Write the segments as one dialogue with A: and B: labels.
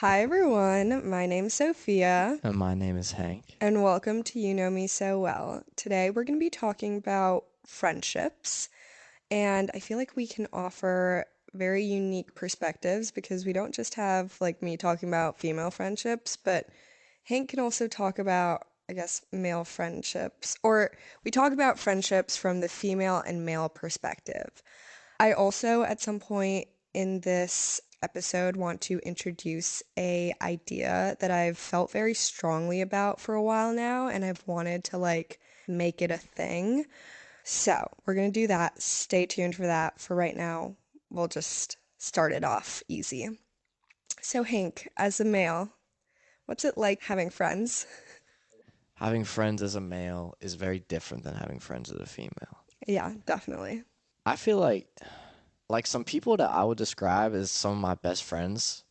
A: Hi everyone, my name's Sophia,
B: And my name is Hank.
A: and welcome to You Know Me So Well. Today we're going to be talking about friendships, and I feel like we can offer very unique perspectives because we don't just have like me talking about female friendships, but Hank can also talk about, I guess, male friendships, or we talk about friendships from the female and male perspective. I also, at some point in this episode, want to introduce a idea that I've felt very strongly about for a while now, and I've wanted to like make it a thing. So we're gonna do that. Stay tuned for that. For right now, we'll just start it off easy. So Hank, as a male, what's it like having friends?
B: Having friends as a male is very different than having friends as a female.
A: Yeah, definitely.
B: I feel like some people that I would describe as some of my best friends,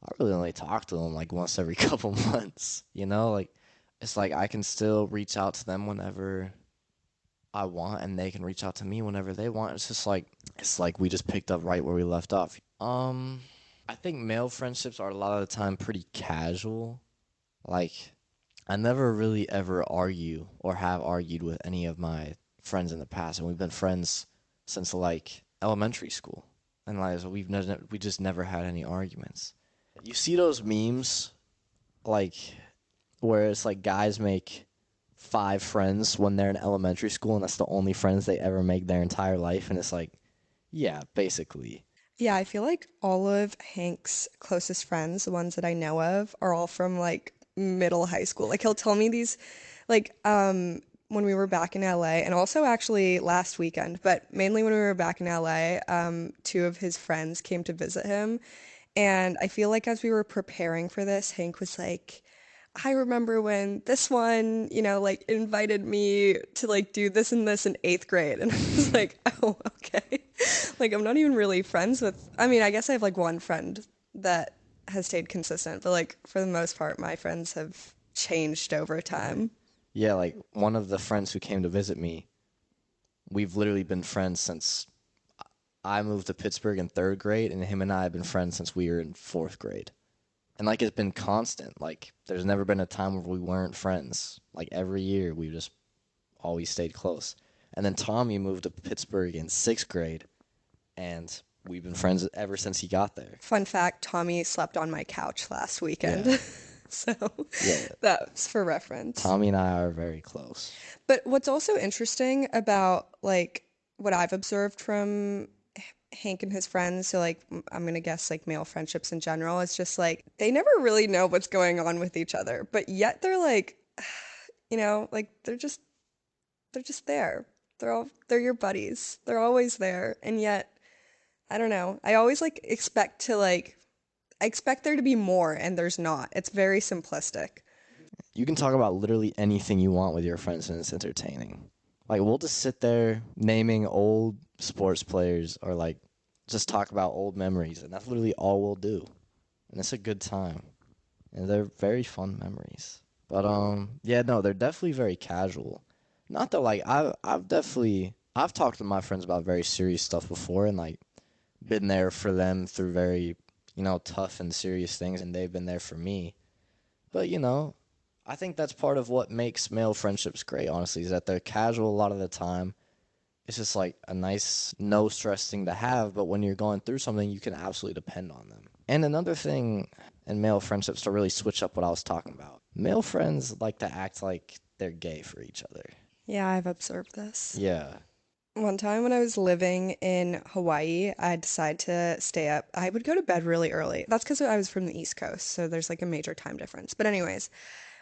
B: I really only talk to them like once every couple months, you know? Like it's like I can still reach out to them whenever I want and they can reach out to me whenever they want. It's like we just picked up right where we left off. I think male friendships are a lot of the time pretty casual. Like I never really ever argue or have argued with any of my friends in the past, and we've been friends since like elementary school, and like so we just never had any arguments. You see those memes like where it's like guys make five friends when they're in elementary school, and that's the only friends they ever make their entire life, and it's like, yeah, basically,
A: Yeah, I feel like all of Hank's closest friends, the ones that I know of, are all from like middle high school. Like he'll tell me these like when we were back in LA and also actually last weekend, but mainly when we were back in LA, two of his friends came to visit him. And I feel like as we were preparing for this, Hank was like, I remember when this one, like invited me to like do this and this in eighth grade. And I was like, oh, okay. Like, I'm not even really friends with, I mean, I guess I have like one friend that has stayed consistent, but like for the most part, my friends have changed over time.
B: yeah. Like one of the friends who came to visit me, we've literally been friends since I moved to Pittsburgh in third grade, and him and I have been friends since we were in fourth grade. And like it's been constant. Like there's never been a time where we weren't friends. Like every year we just always stayed close. And then Tommy moved to Pittsburgh in sixth grade, and we've been friends ever since he got there.
A: Fun fact, Tommy slept on my couch last weekend.
B: Yeah,
A: So
B: yeah.
A: that's for reference.
B: Tommy and I are very close.
A: But what's also interesting about like what I've observed from Hank and his friends, so like I'm gonna guess like male friendships in general, it's just like they never really know what's going on with each other, but yet they're like, like they're just there. They're your buddies. They're always there, and yet I don't know. I always like I expect there to be more, and there's not. It's very simplistic.
B: You can talk about literally anything you want with your friends, and it's entertaining. Like we'll just sit there naming old sports players or like just talk about old memories, and that's literally all we'll do. And it's a good time. And they're very fun memories. But yeah, no, they're definitely very casual. Not that like I've talked to my friends about very serious stuff before and like been there for them through very, tough and serious things and they've been there for me. But I think that's part of what makes male friendships great, honestly, is that they're casual a lot of the time. It's just like a nice no stress thing to have, but when you're going through something, you can absolutely depend on them. And another thing in male friendships to really switch up what I was talking about. Male friends like to act like they're gay for each other.
A: Yeah, I've observed this.
B: Yeah.
A: One time when I was living in Hawaii, I decided to stay up. I would go to bed really early. That's because I was from the East Coast, so there's like a major time difference. But anyways,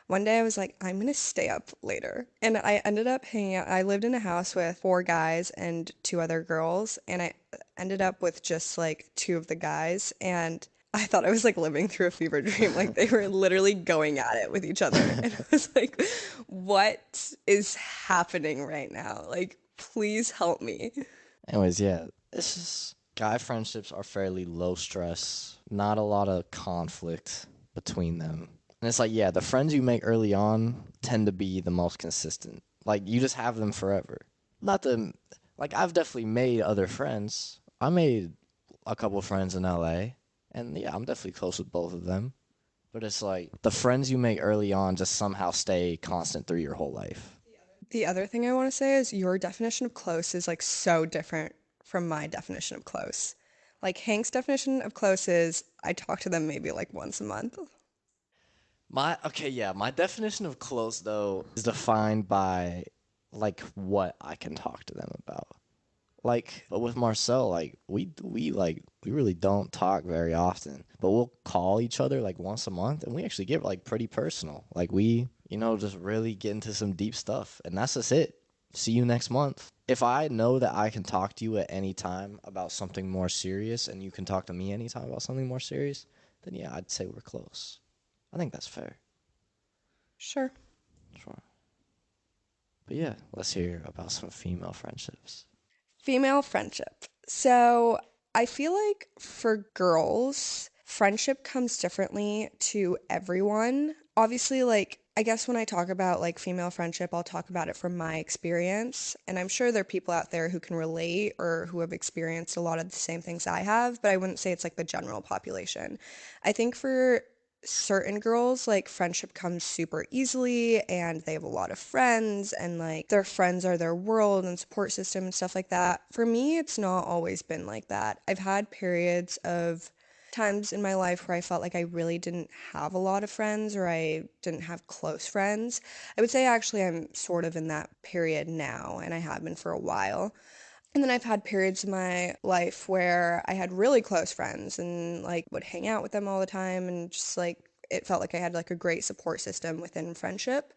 A: one day I was like, I'm gonna stay up later. And I ended up hanging out. I lived in a house with four guys and two other girls, and I ended up with just like two of the guys. And I thought I was like living through a fever dream. Like they were literally going at it with each other. And I was like, what is happening right now? Like, please help me.
B: Anyways, yeah, it's just guy friendships are fairly low stress, not a lot of conflict between them. And it's like, yeah, the friends you make early on tend to be the most consistent. Like, you just have them forever. Not the, like, I've definitely made other friends. I made a couple friends in LA, and yeah, I'm definitely close with both of them. But it's like the friends you make early on just somehow stay constant through your whole life.
A: The other thing I want to say is your definition of close is like so different from my definition of close. Like Hank's definition of close is I talk to them maybe like once a month.
B: My definition of close though is defined by like what I can talk to them about. Like, but with Marcel, like we really don't talk very often, but we'll call each other like once a month, and we actually get like pretty personal. Like just really get into some deep stuff, and that's just it. See you next month. If I know that I can talk to you at any time about something more serious, and you can talk to me anytime about something more serious, then yeah, I'd say we're close. I think that's fair.
A: Sure.
B: Sure. But yeah, let's hear about some female friendships.
A: Female friendship. So I feel like for girls, friendship comes differently to everyone. Obviously, like, I guess when I talk about like female friendship, I'll talk about it from my experience. And I'm sure there are people out there who can relate or who have experienced a lot of the same things I have, but I wouldn't say it's like the general population. I think for certain girls, like friendship comes super easily and they have a lot of friends and like their friends are their world and support system and stuff like that. For me, it's not always been like that. I've had periods of times in my life where I felt like I really didn't have a lot of friends or I didn't have close friends. I would say actually I'm sort of in that period now and I have been for a while. And then I've had periods in my life where I had really close friends and like would hang out with them all the time and just like it felt like I had like a great support system within friendship.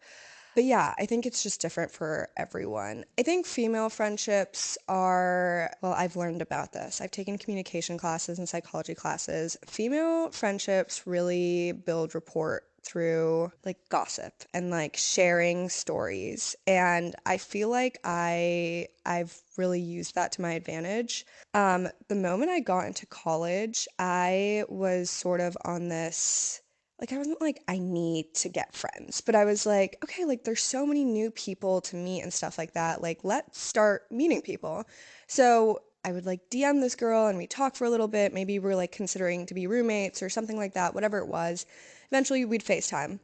A: But yeah, I think it's just different for everyone. I think female friendships are, well, I've learned about this. I've taken communication classes and psychology classes. Female friendships really build rapport through like gossip and like sharing stories. And I feel like I've really used that to my advantage. The moment I got into college, I was sort of on this like I wasn't like I need to get friends, but I was like, okay, like there's so many new people to meet and stuff like that. Like let's start meeting people. So I would like DM this girl and we talk for a little bit. Maybe we're like considering to be roommates or something like that, whatever it was. Eventually we'd FaceTime.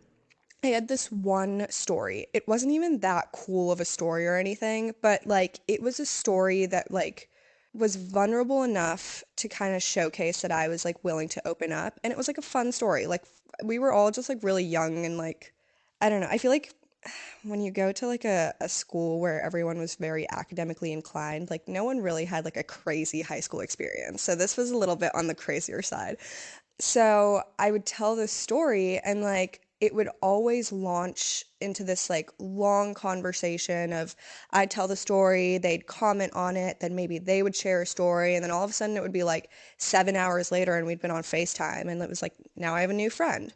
A: I had this one story. It wasn't even that cool of a story or anything, but like it was a story that like was vulnerable enough to kind of showcase that I was like willing to open up. And it was like a fun story. Like we were all just like really young and like I don't know. I feel like when you go to like a school where everyone was very academically inclined, like no one really had like a crazy high school experience. So this was a little bit on the crazier side. So I would tell this story and like it would always launch into this like long conversation of I'd tell the story, they'd comment on it, then maybe they would share a story, and then all of a sudden it would be like 7 hours later and we'd been on FaceTime and it was like now I have a new friend.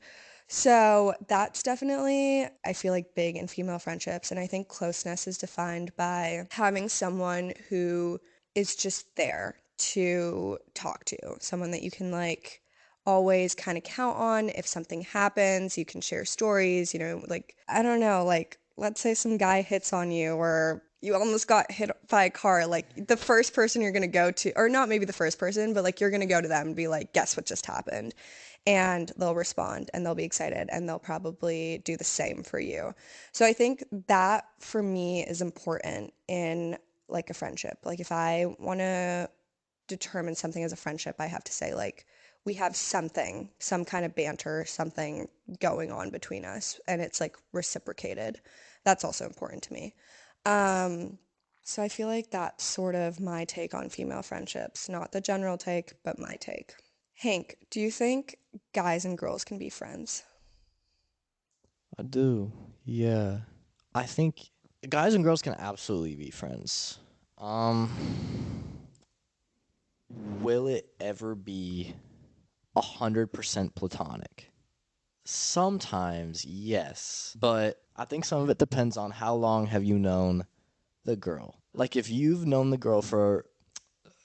A: So that's definitely, I feel like, big in female friendships. And I think closeness is defined by having someone who is just there to talk to, someone that you can like always kind of count on if something happens. You can share stories, like, I don't know, like, let's say some guy hits on you or you almost got hit by a car, like the first person you're going to go to, or not maybe the first person, but like you're going to go to them and be like, guess what just happened? And they'll respond and they'll be excited and they'll probably do the same for you. So I think that for me is important in like a friendship. Like if I want to determine something as a friendship, I have to say like we have something, some kind of banter, something going on between us and it's like reciprocated. That's also important to me. Um, so I feel like that's sort of my take on female friendships, not the general take, but my take. Hank, do you think guys and girls can be friends?
B: I do. Yeah. I think guys and girls can absolutely be friends. Um, will it ever be 100% platonic? Sometimes, yes. But I think some of it depends on how long have you known the girl. Like if you've known the girl for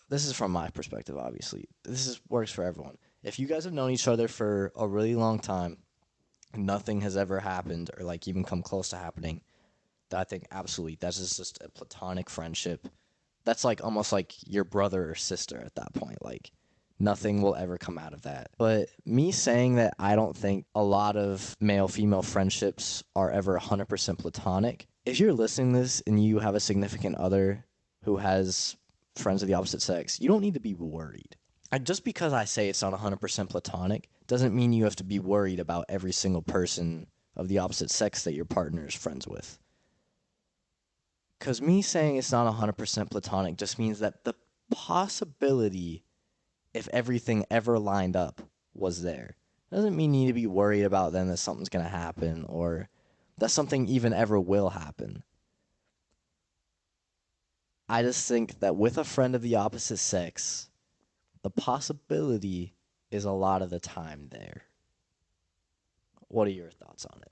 B: this is from my perspective, obviously. This is works for everyone. If you guys have known each other for a really long time, nothing has ever happened or like even come close to happening, I think absolutely that's just a platonic friendship. That's like almost like your brother or sister at that point. Like Nothing will ever come out of that. But me saying that I don't think a lot of male female friendships are ever 100% platonic, if you're listening to this and you have a significant other who has friends of the opposite sex, you don't need to be worried. Just because I say it's not 100% platonic doesn't mean you have to be worried about every single person of the opposite sex that your partner is friends with. Because me saying it's not 100% platonic just means that the possibility, if everything ever lined up, was there. Doesn't mean you need to be worried about then that something's going to happen or that something even ever will happen. I just think that with a friend of the opposite sex, the possibility is a lot of the time there. What are your thoughts on it?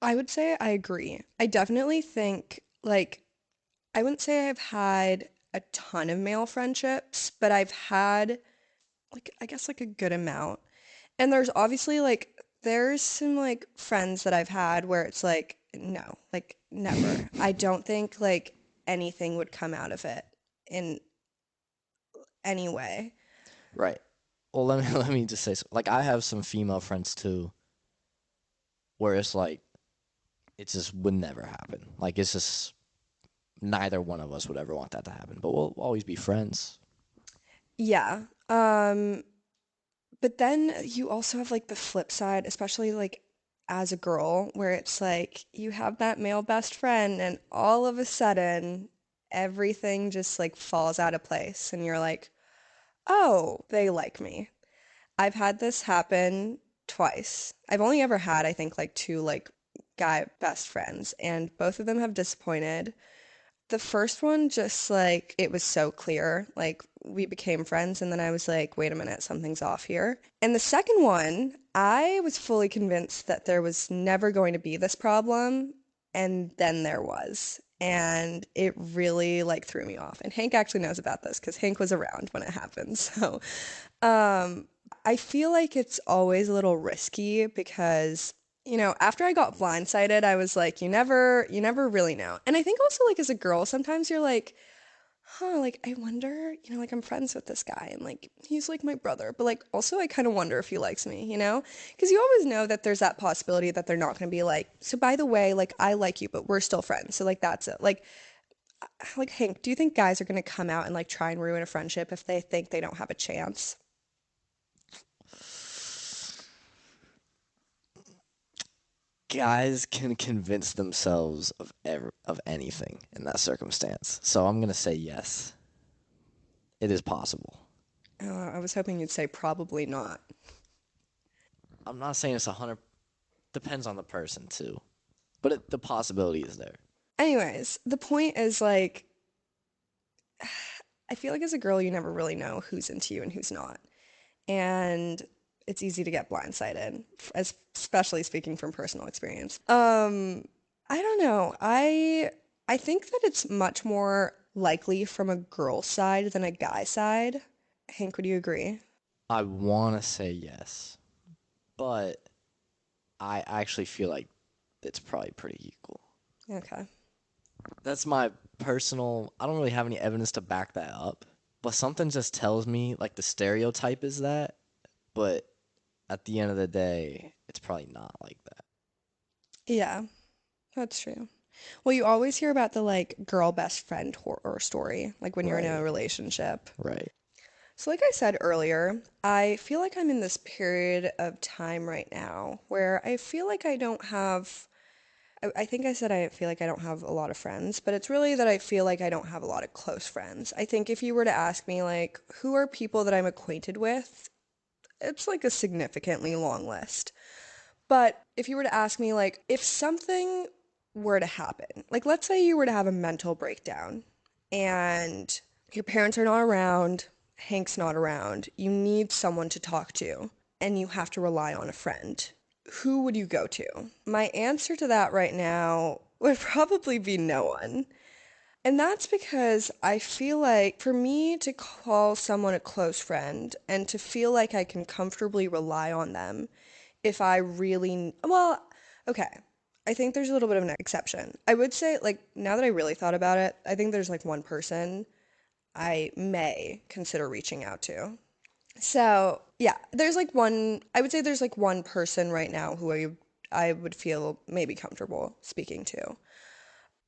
A: I would say I agree. I definitely think, like, I wouldn't say I've had a ton of male friendships, but I've had, like, I guess, like a good amount. And there's obviously, like, there's some, like, friends that I've had where it's like, no, like, never. I don't think, like, anything would come out of it in any way.
B: Right. Well, let me let me just say like I have some female friends too where it's like it just would never happen. Like it's just neither one of us would ever want that to happen. But we'll always be friends.
A: Yeah. But then you also have like the flip side, especially like as a girl, where it's like you have that male best friend and all of a sudden everything just like falls out of place and you're like, "Oh, they like me." I've had this happen twice. I've only ever had, I think, like two like guy best friends, and both of them have disappointed. The first one, just like it was so clear. Like we became friends, and then I was like, wait a minute, something's off here. And the second one, I was fully convinced that there was never going to be this problem, and then there was. And it really like threw me off. And Hank actually knows about this because Hank was around when it happened. So, um, I feel like it's always a little risky because after I got blindsided, I was like, you never really know. And I think also like as a girl, sometimes you're like, huh, like I wonder, like I'm friends with this guy and like he's like my brother, but like also I kind of wonder if he likes me, you know? Because you always know that there's that possibility that they're not going to be like, so by the way, like I like you, but we're still friends. So like that's it. Like Hank, do you think guys are going to come out and like try and ruin a friendship if they think they don't have a chance?
B: Guys can convince themselves of anything in that circumstance. So I'm gonna say yes. It is possible.
A: I was hoping you'd say probably not.
B: I'm not saying it's 100. Depends on the person too, but the possibility is there.
A: Anyways, the point is like, I feel like as a girl, you never really know who's into you and who's not. And it's easy to get blindsided, especially speaking from personal experience. I don't know. I think that it's much more likely from a girl side than a guy side. Hank, would you agree?
B: I want to say yes, but I actually feel like it's probably pretty equal.
A: Okay.
B: That's my personal. I don't really have any evidence to back that up, but something just tells me like the stereotype is that, but at the end of the day, it's probably not like that.
A: Yeah, that's true. Well, you always hear about the like girl best friend horror story, like when you're in a
B: Right.
A: relationship.
B: Right.
A: So, like I said earlier, I feel like I'm in this period of time right now where I feel like I don't have, I think I said I feel like I don't have a lot of friends, but it's really that I feel like I don't have a lot of close friends. I think if you were to ask me, like, who are people that I'm acquainted with, it's like a significantly long list. But if you were to ask me, like, if something were to happen, like, let's say you were to have a mental breakdown and your parents are not around, Hank's not around, you need someone to talk to, and you have to rely on a friend, who would you go to? My answer to that right now would probably be no one. And that's because I feel like for me to call someone a close friend and to feel like I can comfortably rely on them, if I really, well, okay. I think there's a little bit of an exception. I would say, like, now that I really thought about it, I think there's like one person. I may consider reaching out to. So, yeah, there's like I would say there's like one person right now who I would feel maybe comfortable speaking to.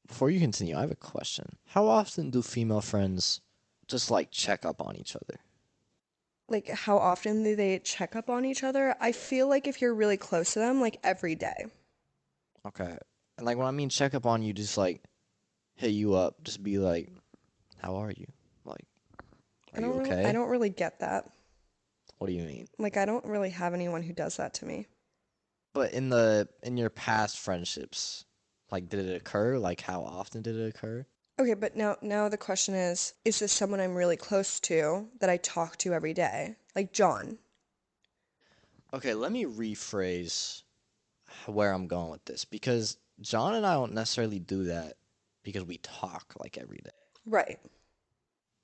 B: Before you continue, I have a question. How often do female friends just like check up on each other?
A: Like, how often do they check up on each other? I feel like if you're really close to them, like every day.
B: Okay. And like when I mean check up on you, just like hit you up, just be like, how are you? Like, are you
A: I
B: okay?
A: don't really get that.
B: What do you mean?
A: Like, I don't really have anyone who does that to me.
B: But in your past friendships, like did it occur? Like how often did it occur?
A: Okay, but now the question is this someone I'm really close to that I talk to every day? Like John.
B: Okay, let me rephrase where I'm going with this because John and I don't necessarily do that because we talk like every day.
A: Right.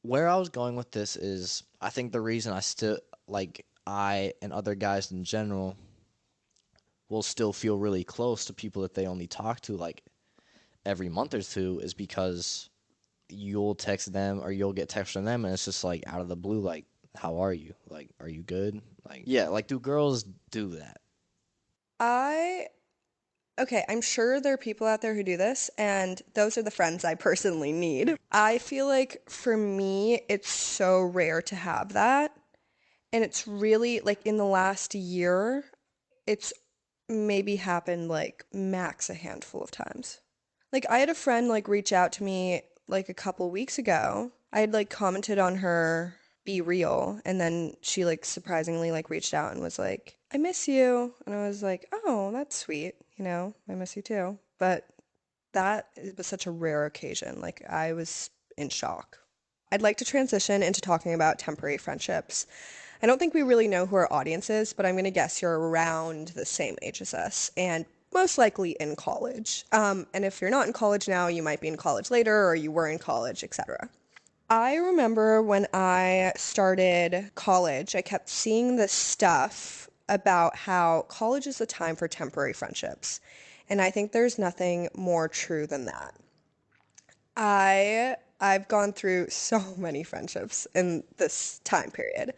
B: Where I was going with this is I think the reason I still like I and other guys in general will still feel really close to people that they only talk to like every month or two is because you'll text them or you'll get text from them and it's just like out of the blue like how are you? Like are you good? Like yeah, like do girls do that?
A: I Okay, I'm sure there are people out there who do this, and those are the friends I personally need. I feel like for me, it's so rare to have that. And it's really like in the last year, it's maybe happened like max a handful of times. Like I had a friend like reach out to me like a couple weeks ago. I had like commented on her Be Real, and then she like surprisingly like reached out and was like, "I miss you." And I was like, "Oh, that's sweet, I miss you too." But that was such a rare occasion. Like I was in shock. I'd like to transition into talking about temporary friendships. I don't think we really know who our audience is, but I'm going to guess you're around the same age as us and most likely in college. And if you're not in college now, you might be in college later or you were in college, etc. I remember when I started college, I kept seeing this stuff about how college is a time for temporary friendships. And I think there's nothing more true than that. I've gone through so many friendships in this time period.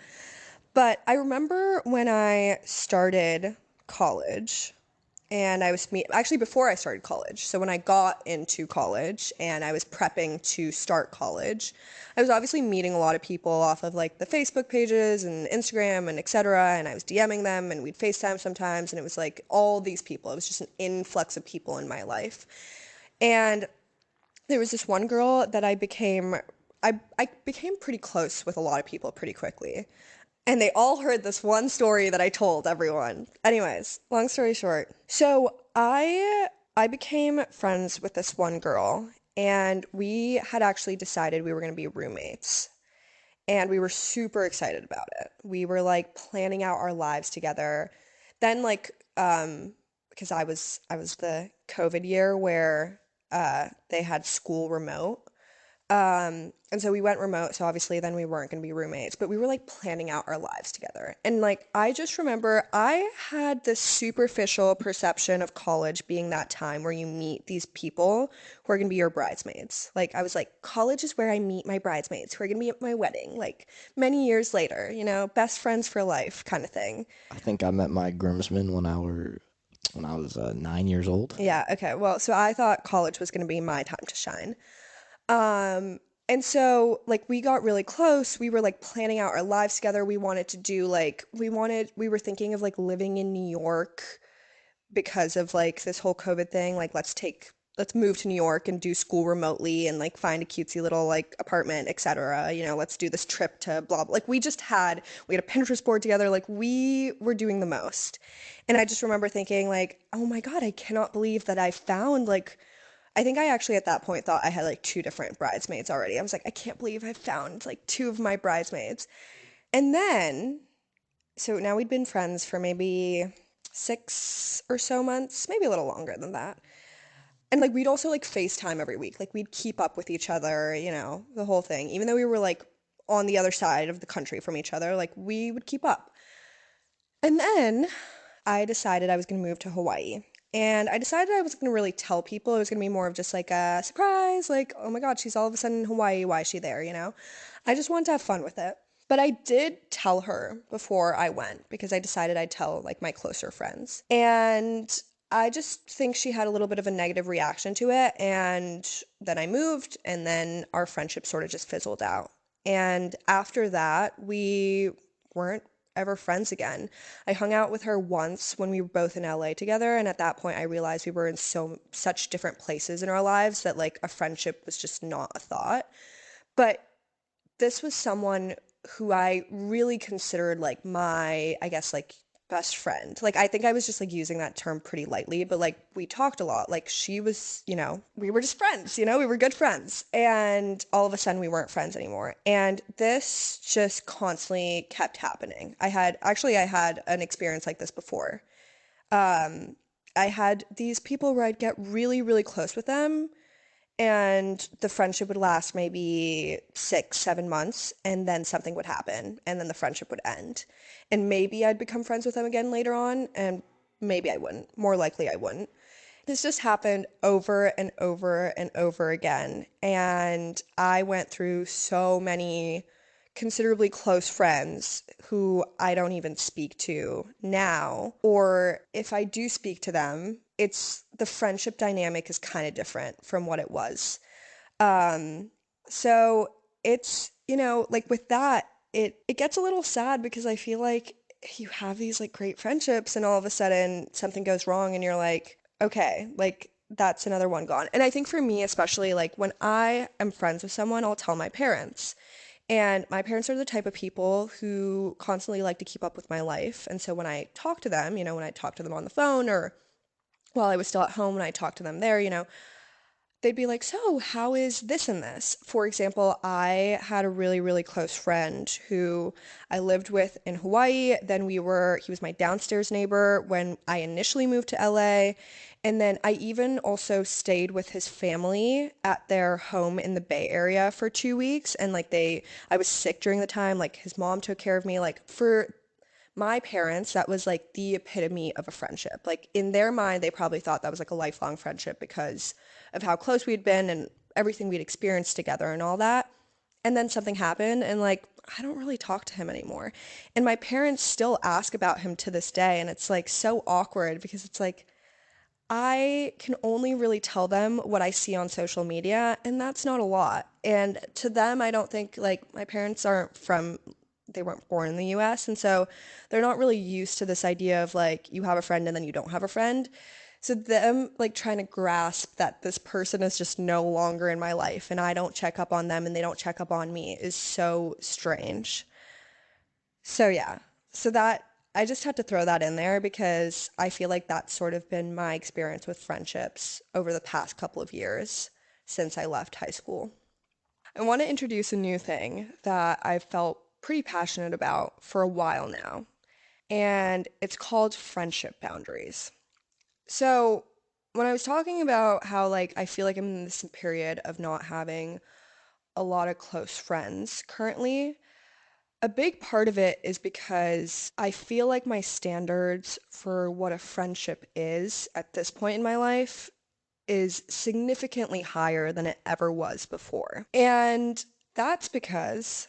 A: But I remember when I started college and actually before I started college. So when I got into college and I was prepping to start college, I was obviously meeting a lot of people off of like the Facebook pages and Instagram and etc. And I was DMing them and we'd FaceTime sometimes and it was like all these people. It was just an influx of people in my life. And there was this one girl that I became pretty close with a lot of people pretty quickly. And they all heard this one story that I told everyone. Anyways, long story short. So I became friends with this one girl and we had actually decided we were going to be roommates. And we were super excited about it. We were like planning out our lives together. Then because I was the COVID year where they had school remote. And so we went remote, so obviously then we weren't going to be roommates, but we were like planning out our lives together. And like I just remember I had this superficial perception of college being that time where you meet these people who are going to be your bridesmaids. Like I was like college is where I meet my bridesmaids who are going to be at my wedding like many years later, best friends for life kind of thing.
B: I think I met my groomsmen when I was 9 years old.
A: Yeah, okay. Well, so I thought college was going to be my time to shine. And so like we got really close. We were like planning out our lives together. We wanted to do like we were thinking of like living in New York because of like this whole COVID thing. Like let's move to New York and do school remotely and like find a cutesy little like apartment, etc. Let's do this trip to blah blah. Like we had a Pinterest board together. Like we were doing the most. And I just remember thinking like, "Oh my God, I cannot believe that I found like I think I actually at that point thought I had like two different bridesmaids already. I was like, I can't believe I found like two of my bridesmaids. And then, so now we'd been friends for maybe 6 or so months, maybe a little longer than that. And like we'd also like FaceTime every week. Like we'd keep up with each other, the whole thing. Even though we were like on the other side of the country from each other, like we would keep up. And then I decided I was going to move to Hawaii. And I decided I wasn't going to really tell people. It was going to be more of just like a surprise, like, oh my God, she's all of a sudden in Hawaii. Why is she there, I just wanted to have fun with it. But I did tell her before I went because I decided I'd tell like my closer friends. And I just think she had a little bit of a negative reaction to it. And then I moved, and then our friendship sort of just fizzled out. And after that, we weren't ever friends again. I hung out with her once when we were both in LA together, and at that point I realized we were in such different places in our lives that like a friendship was just not a thought. But this was someone who I really considered like my, I guess, like best friend. Like, I think I was just like using that term pretty lightly, but like we talked a lot. Like, she was, we were just friends, we were good friends. And all of a sudden, we weren't friends anymore. And this just constantly kept happening. I had an experience like this before. Um, I had these people where I'd get really, really close with them, and the friendship would last maybe 6, 7 months, and then something would happen, and then the friendship would end. And maybe I'd become friends with them again later on, and maybe I wouldn't. More likely, I wouldn't. This just happened over and over and over again. And I went through so many considerably close friends who I don't even speak to now. Or if I do speak to them, it's the friendship dynamic is kind of different from what it was. Um, so it's, like with that, it gets a little sad because I feel like you have these like great friendships and all of a sudden something goes wrong and you're like, okay, like that's another one gone. And I think for me, especially like when I am friends with someone, I'll tell my parents. And my parents are the type of people who constantly like to keep up with my life. And so when I talk to them, when I talk to them on the phone or while I was still at home, when I talk to them there, they'd be like, "So, how is this and this?" For example, I had a really, really close friend who I lived with in Hawaii. He was my downstairs neighbor when I initially moved to LA. And then I even also stayed with his family at their home in the Bay Area for 2 weeks. And I was sick during the time. Like, his mom took care of me. Like, for my parents, that was like the epitome of a friendship. Like in their mind, they probably thought that was like a lifelong friendship because of how close we'd been and everything we'd experienced together and all that. And then something happened, and like, I don't really talk to him anymore. And my parents still ask about him to this day. And it's like so awkward because it's like, I can only really tell them what I see on social media, and that's not a lot. And to them, I don't think like my parents they weren't born in the US, and so they're not really used to this idea of like you have a friend and then you don't have a friend. So them like trying to grasp that this person is just no longer in my life and I don't check up on them and they don't check up on me is so strange. So yeah, so that I just had to throw that in there because I feel like that's sort of been my experience with friendships over the past couple of years since I left high school. I want to introduce a new thing that I've felt pretty passionate about for a while now, and it's called friendship boundaries. So, when I was talking about how like I feel like I'm in this period of not having a lot of close friends currently, a big part of it is because I feel like my standards for what a friendship is at this point in my life is significantly higher than it ever was before. And that's because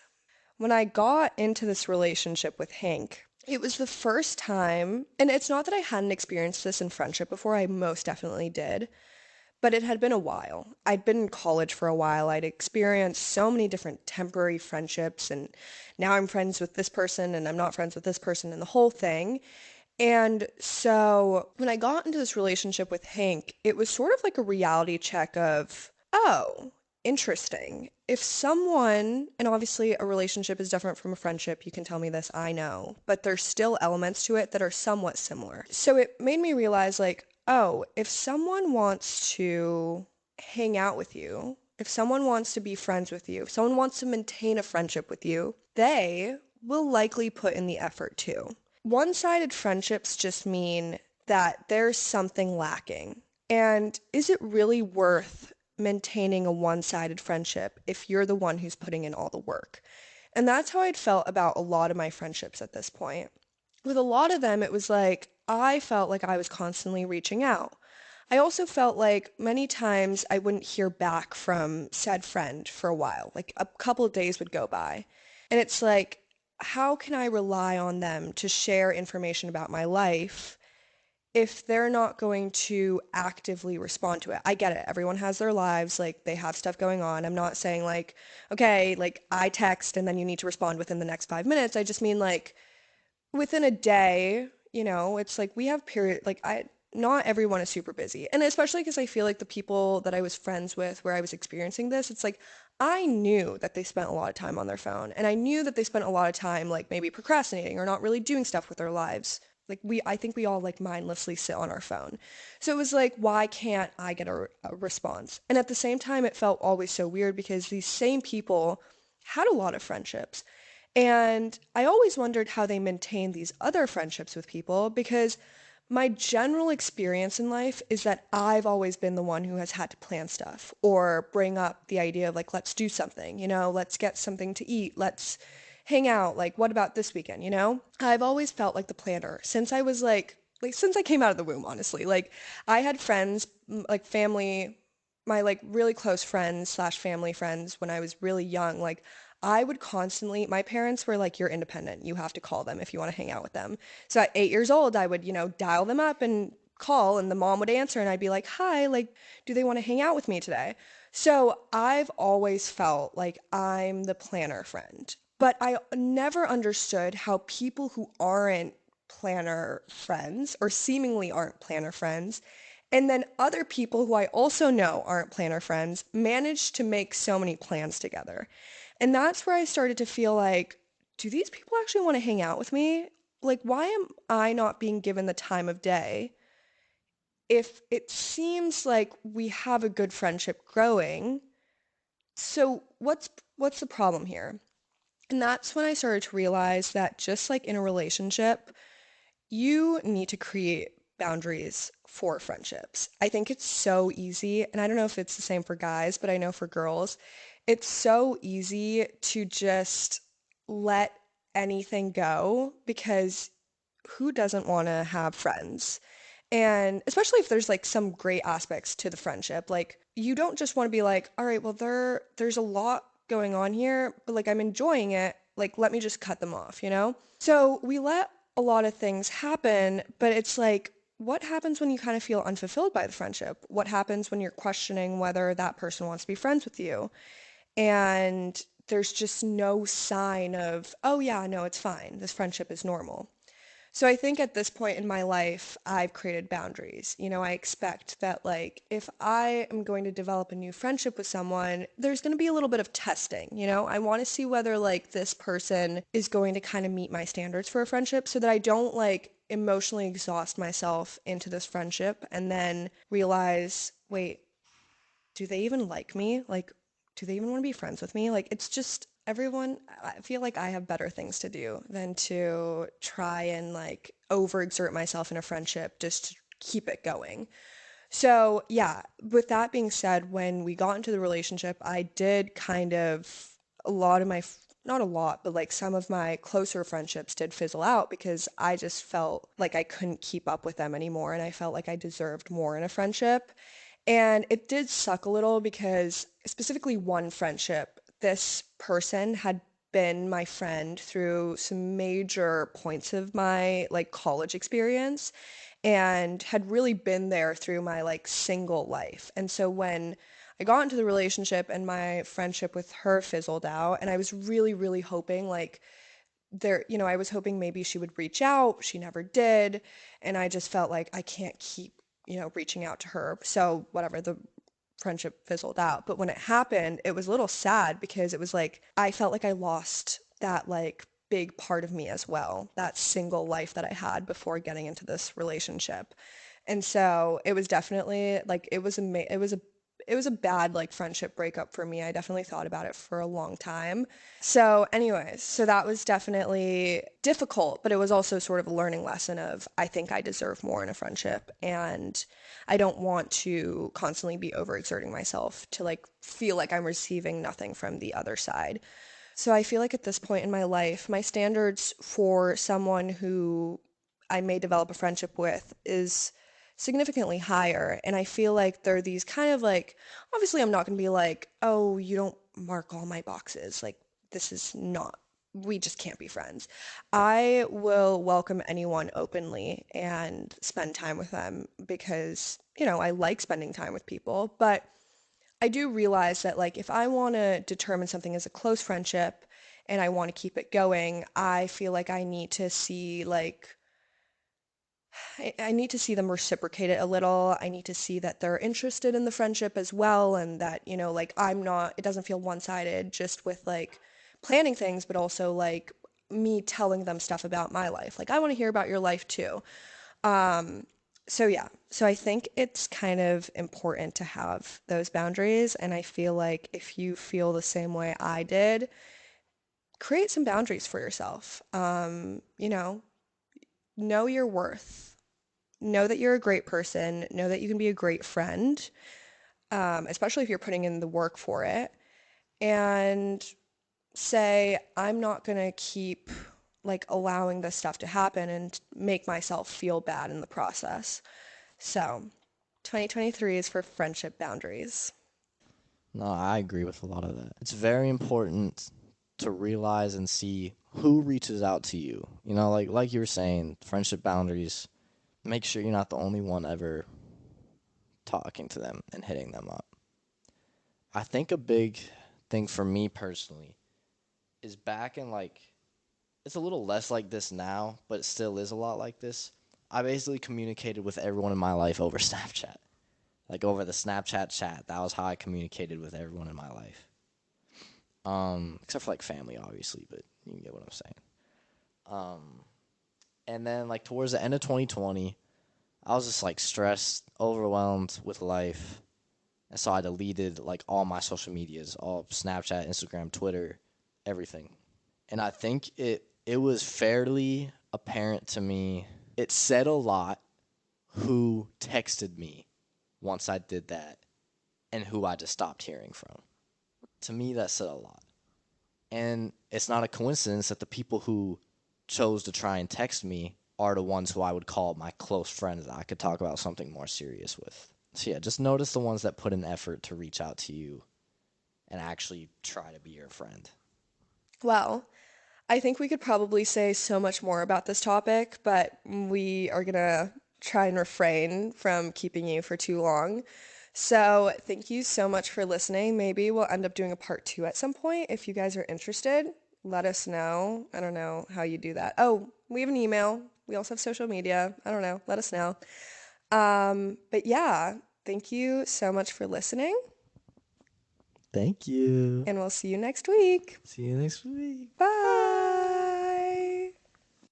A: when I got into this relationship with Hank, it was the first time, and it's not that I hadn't experienced this in friendship before, I most definitely did, but it had been a while. I'd been in college for a while. I'd experienced so many different temporary friendships, and now I'm friends with this person, and I'm not friends with this person, and the whole thing. And so when I got into this relationship with Hank, it was sort of like a reality check of, oh, interesting. If someone, and obviously a relationship is different from a friendship, you can tell me this, I know, but there's still elements to it that are somewhat similar. So it made me realize, like, oh, if someone wants to hang out with you, if someone wants to be friends with you, if someone wants to maintain a friendship with you, they will likely put in the effort too. One-sided friendships just mean that there's something lacking. And is it really worth maintaining a one-sided friendship if you're the one who's putting in all the work? And that's how I'd felt about a lot of my friendships at this point. With a lot of them, it was like I felt like I was constantly reaching out. I also felt like many times I wouldn't hear back from said friend for a while. Like a couple of days would go by. And it's like, how can I rely on them to share information about my life if they're not going to actively respond to it? I get it. Everyone has their lives, like they have stuff going on. I'm not saying like, okay, like I text and then you need to respond within the next 5 minutes. I just mean like within a day, it's like we have period like I not everyone is super busy. And especially because I feel like the people that I was friends with where I was experiencing this, it's like I knew that they spent a lot of time on their phone and I knew that they spent a lot of time like maybe procrastinating or not really doing stuff with their lives. Like I think we all like mindlessly sit on our phone. So it was like, why can't I get a response? And at the same time, it felt always so weird because these same people had a lot of friendships. And I always wondered how they maintained these other friendships with people because my general experience in life is that I've always been the one who has had to plan stuff or bring up the idea of like, let's do something, let's get something to eat, let's hang out. Like, what about this weekend? I've always felt like the planner since I was like since I came out of the womb, honestly. Like, I had friends, like family, my like really close friends slash family friends when I was really young. Like, I would constantly, my parents were like, you're independent. You have to call them if you want to hang out with them. So at 8 years old, I would, dial them up and call, and the mom would answer, and I'd be like, hi, like, do they want to hang out with me today? So I've always felt like I'm the planner friend, but I never understood how people who aren't planner friends or seemingly aren't planner friends, and then other people who I also know aren't planner friends manage to make so many plans together. And that's where I started to feel like, do these people actually want to hang out with me? Like, why am I not being given the time of day if it seems like we have a good friendship growing? So what's the problem here? And that's when I started to realize that just like in a relationship, you need to create boundaries for friendships. I think it's so easy, and I don't know if it's the same for guys, but I know for girls, it's so easy to just let anything go because who doesn't want to have friends? And especially if there's like some great aspects to the friendship, like you don't just want to be like, all right, well there's a lot going on here, but like I'm enjoying it, like let me just cut them off? So we let a lot of things happen, but it's like what happens when you kind of feel unfulfilled by the friendship? What happens when you're questioning whether that person wants to be friends with you? And there's just no sign of, oh yeah, no, it's fine. This friendship is normal. So I think at this point in my life, I've created boundaries. I expect that like if I am going to develop a new friendship with someone, there's going to be a little bit of testing. I want to see whether like this person is going to kind of meet my standards for a friendship so that I don't like emotionally exhaust myself into this friendship and then realize, wait, do they even like me? Like, do they even want to be friends with me? Like, it's just everyone, I feel like I have better things to do than to try and like overexert myself in a friendship just to keep it going. So, yeah, with that being said, when we got into the relationship, I did kind of a lot of my, not a lot, but like some of my closer friendships did fizzle out because I just felt like I couldn't keep up with them anymore and I felt like I deserved more in a friendship. And it did suck a little because specifically one friendship, this person had been my friend through some major points of my like college experience and had really been there through my like single life. And so when I got into the relationship and my friendship with her fizzled out, and I was really, really hoping like I was hoping maybe she would reach out. She never did. And I just felt like I can't keep, reaching out to her. So whatever, the friendship fizzled out. But when it happened, it was a little sad because it was like I felt like I lost that like big part of me as well, that single life that I had before getting into this relationship. And so it was definitely like it was a bad like friendship breakup for me. I definitely thought about it for a long time. So anyways, so that was definitely difficult, but it was also sort of a learning lesson of I think I deserve more in a friendship and I don't want to constantly be overexerting myself to like feel like I'm receiving nothing from the other side. So I feel like at this point in my life, my standards for someone who I may develop a friendship with is significantly higher. And I feel like they're these kind of like, obviously, I'm not going to be like, oh, you don't mark all my boxes. Like, this is not, we just can't be friends. I will welcome anyone openly and spend time with them because, I like spending time with people. But I do realize that, like, if I want to determine something as a close friendship and I want to keep it going, I feel like I need to see, like, I need to see them reciprocate it a little. I need to see that they're interested in the friendship as well, and that, like, I'm not, it doesn't feel one-sided just with like planning things, but also like me telling them stuff about my life. Like, I want to hear about your life too. Um, so yeah, so I think it's kind of important to have those boundaries, and I feel like if you feel the same way I did, create some boundaries for yourself. Know your worth. Know that you're a great person. Know that you can be a great friend, especially if you're putting in the work for it. And say, I'm not gonna keep like allowing this stuff to happen and make myself feel bad in the process. So, 2023 is for friendship boundaries.
B: No, I agree with a lot of that. It's very important to realize and see who reaches out to you. Like you were saying, friendship boundaries. Make sure you're not the only one ever talking to them and hitting them up. I think a big thing for me personally is back in like it's a little less like this now, but it still is a lot like this. I basically communicated with everyone in my life over Snapchat. Like over the Snapchat chat. That was how I communicated with everyone in my life. Except for like family, obviously, but you can get what I'm saying. Um, and then like towards the end of 2020, I was just like stressed, overwhelmed with life, and so I deleted like all my social medias, all Snapchat, Instagram, Twitter, everything. And I think it was fairly apparent to me. It said a lot who texted me once I did that and who I just stopped hearing from. To me, that said a lot. And it's not a coincidence that the people who chose to try and text me are the ones who I would call my close friends that I could talk about something more serious with. So yeah, just notice the ones that put an effort to reach out to you and actually try to be your friend.
A: Well, I think we could probably say so much more about this topic, but we are gonna try and refrain from keeping you for too long. So, thank you so much for listening. Maybe we'll end up doing a part two at some point. If you guys are interested, let us know. I don't know how you do that. Oh, we have an email. We also have social media. I don't know. Let us know. But yeah, thank you so much for listening,
B: Thank you.
A: and we'll see you next week.
B: See you next week.
A: Bye.